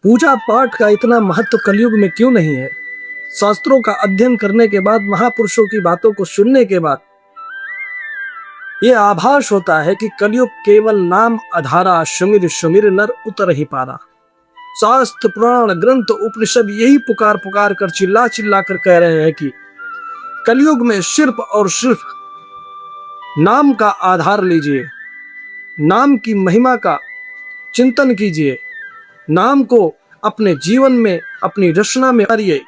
पूजा पाठ का इतना महत्व कलयुग में क्यों नहीं है? शास्त्रों का अध्ययन करने के बाद, महापुरुषों की बातों को सुनने के बाद यह आभास होता है कि कलयुग केवल नाम अधारा, सुमिर सुमिर नर उतर ही पारा। शास्त्र, पुराण, ग्रंथ, उपनिषद यही पुकार पुकार कर, चिल्ला चिल्ला कर कह रहे हैं कि कलयुग में सिर्फ और सिर्फ नाम का आधार लीजिए, नाम की महिमा का चिंतन कीजिए, नाम को अपने जीवन में, अपनी रचना में उतारिए।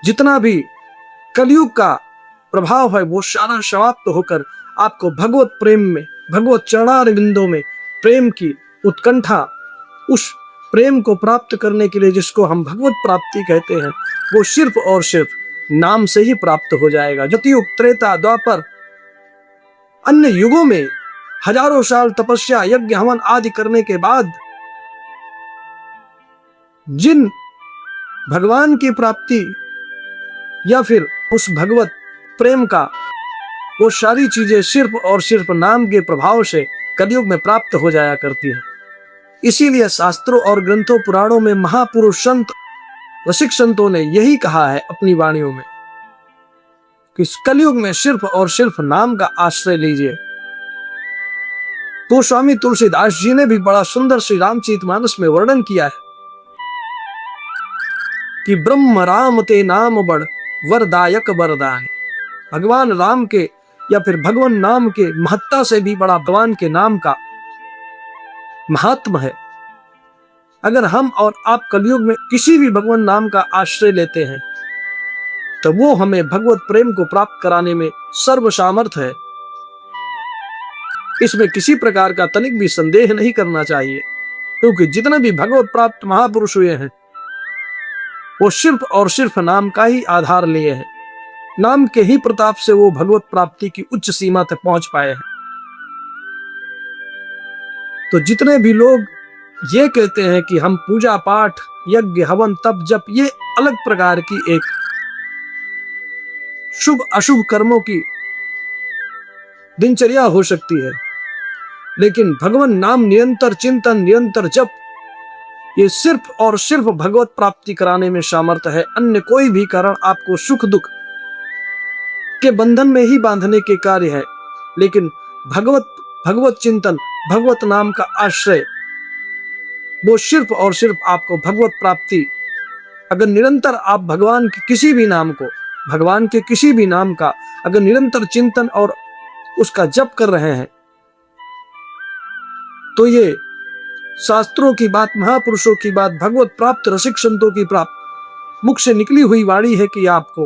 जितना भी कलयुग का प्रभाव है वो सारा समाप्त होकर आपको भगवत प्रेम में, भगवत चरणारविंदों में प्रेम की उत्कंठा, उस प्रेम को प्राप्त करने के लिए जिसको हम भगवत प्राप्ति कहते हैं, वो सिर्फ और सिर्फ नाम से ही प्राप्त हो जाएगा। सतयुग, त्रेता, द्वापर, अन्य युगों में हजारों साल तपस्या, यज्ञ, हवन आदि करने के बाद जिन भगवान की प्राप्ति या फिर उस भगवत प्रेम का, वो सारी चीजें सिर्फ और सिर्फ नाम के प्रभाव से कलयुग में प्राप्त हो जाया करती हैं। इसीलिए शास्त्रों और ग्रंथों, पुराणों में महापुरुष संत, रसिक संतों ने यही कहा है अपनी वाणियों में कि इस कलयुग में सिर्फ और सिर्फ नाम का आश्रय लीजिए। तो स्वामी तुलसीदास जी ने भी बड़ा सुंदर श्री रामचरितमानस में वर्णन किया है कि ब्रह्म राम ते नाम बड़ वरदायक वरदाय। भगवान राम के या फिर भगवान नाम के महत्ता से भी बड़ा भगवान के नाम का महात्म है। अगर हम और आप कलयुग में किसी भी भगवान नाम का आश्रय लेते हैं तो वो हमें भगवत प्रेम को प्राप्त कराने में सर्व सामर्थ है। इसमें किसी प्रकार का तनिक भी संदेह नहीं करना चाहिए, क्योंकि जितने भी भगवत प्राप्त महापुरुष हुए हैं वो सिर्फ और सिर्फ नाम का ही आधार लिए हैं। नाम के ही प्रताप से वो भगवत प्राप्ति की उच्च सीमा तक पहुंच पाए हैं। तो जितने भी लोग ये कहते हैं कि हम पूजा पाठ, यज्ञ, हवन, तप, जप, ये अलग प्रकार की एक शुभ अशुभ कर्मों की दिनचर्या हो सकती है, लेकिन भगवान नाम निरंतर चिंतन, निरंतर जप, ये सिर्फ और सिर्फ भगवत प्राप्ति कराने में सामर्थ्य है। अन्य कोई भी कारण आपको सुख दुख के बंधन में ही बांधने के कार्य है, लेकिन भगवत चिंतन, भगवत नाम का आश्रय, वो सिर्फ और सिर्फ आपको भगवत प्राप्ति, अगर निरंतर आप भगवान के किसी भी नाम को, भगवान के किसी भी नाम का अगर निरंतर चिंतन और उसका जप कर रहे हैं, तो ये शास्त्रों की बात, महापुरुषों की बात, भगवत प्राप्त रसिक संतों की प्राप्त मुख से निकली हुई वाणी है कि आपको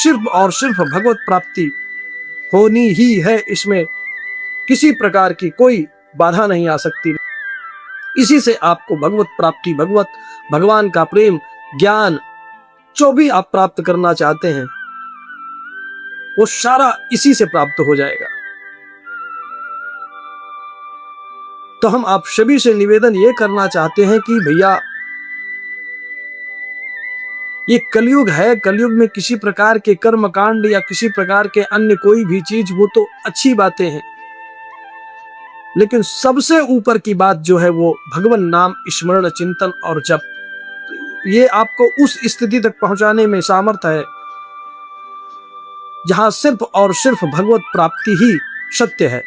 सिर्फ और सिर्फ भगवत प्राप्ति होनी ही है। इसमें किसी प्रकार की कोई बाधा नहीं आ सकती। इसी से आपको भगवत प्राप्ति, भगवान का प्रेम, ज्ञान, जो भी आप प्राप्त करना चाहते हैं वो सारा इसी से प्राप्त हो जाएगा। तो हम आप सभी से निवेदन ये करना चाहते हैं कि भैया, ये कलयुग है, कलयुग में किसी प्रकार के कर्म कांड या किसी प्रकार के अन्य कोई भी चीज, वो तो अच्छी बातें हैं, लेकिन सबसे ऊपर की बात जो है वो भगवान नाम स्मरण, चिंतन और जप। ये आपको उस स्थिति तक पहुंचाने में सामर्थ्य है जहां सिर्फ और सिर्फ भगवत प्राप्ति ही सत्य है।